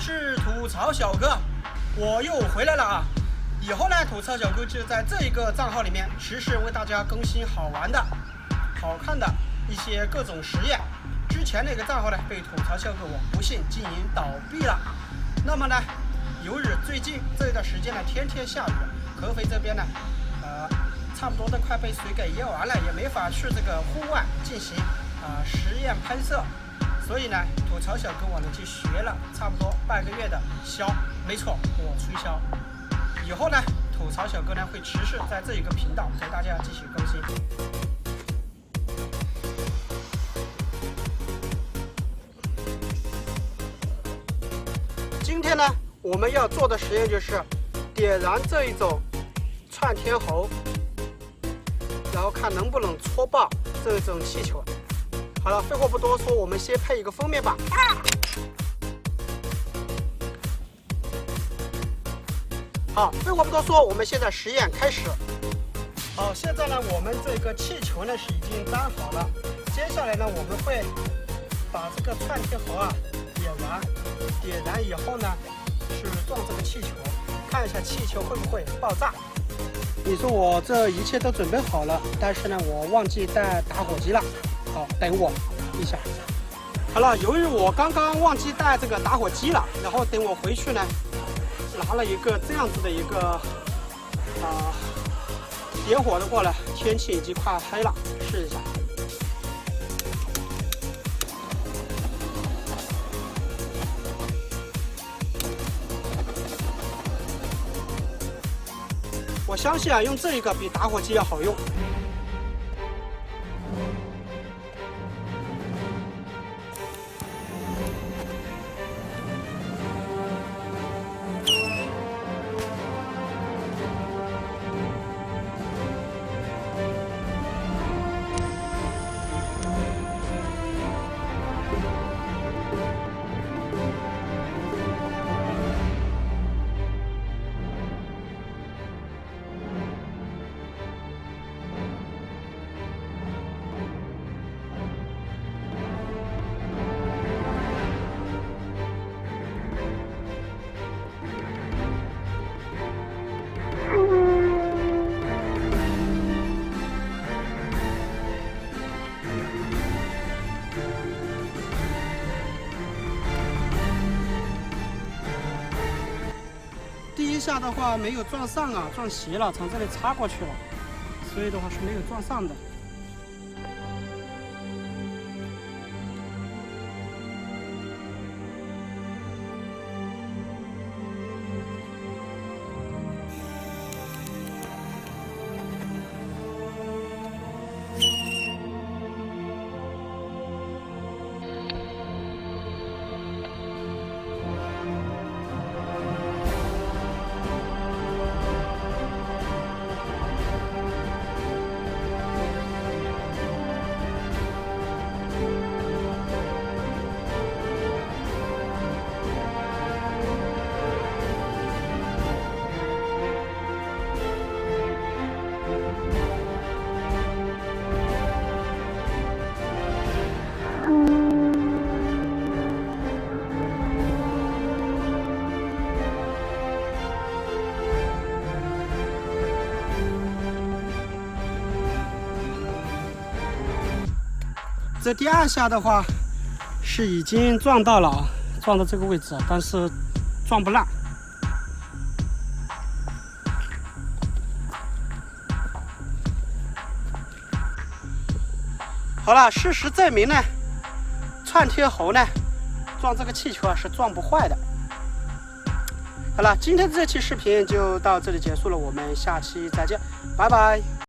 是吐槽小哥，我又回来了啊！以后呢，吐槽小哥就在这一个账号里面实时为大家更新好玩的、好看的一些各种实验。之前那个账号呢，被吐槽小哥我不幸经营倒闭了。那么呢，由于最近这一段时间呢，天天下雨，合肥这边呢，差不多都快被水给淹完了，也没法去这个户外进行实验拍摄。所以呢，吐槽小哥我呢去学了差不多半个月的销，没错，我吹销。以后呢，吐槽小哥呢会持续在这一个频道给大家继续更新。今天呢，我们要做的实验就是点燃这一种窜天猴，然后看能不能戳爆这种气球。好了，废话不多说，我们先配一个封面吧。好，废话不多说，我们现在实验开始。好，现在呢，我们这个气球呢是已经粘好了。接下来呢，我们会把这个窜天猴点燃以后呢，去撞这个气球，看一下气球会不会爆炸。你说我这一切都准备好了，但是呢，我忘记带打火机了。好，等我一下。好了，由于我刚刚忘记带这个打火机了，然后等我回去呢，拿了一个这样子的一个点火的过来，天气已经快黑了，试一下。我相信啊，用这个比打火机要好用。第一下的话没有撞上啊，撞斜了，从这里插过去了，所以的话是没有撞上的。这第二下的话是已经撞到了，撞到这个位置，但是撞不烂。好了，事实证明呢，窜天猴呢撞这个气球是撞不坏的。好了，今天这期视频就到这里结束了，我们下期再见，拜拜。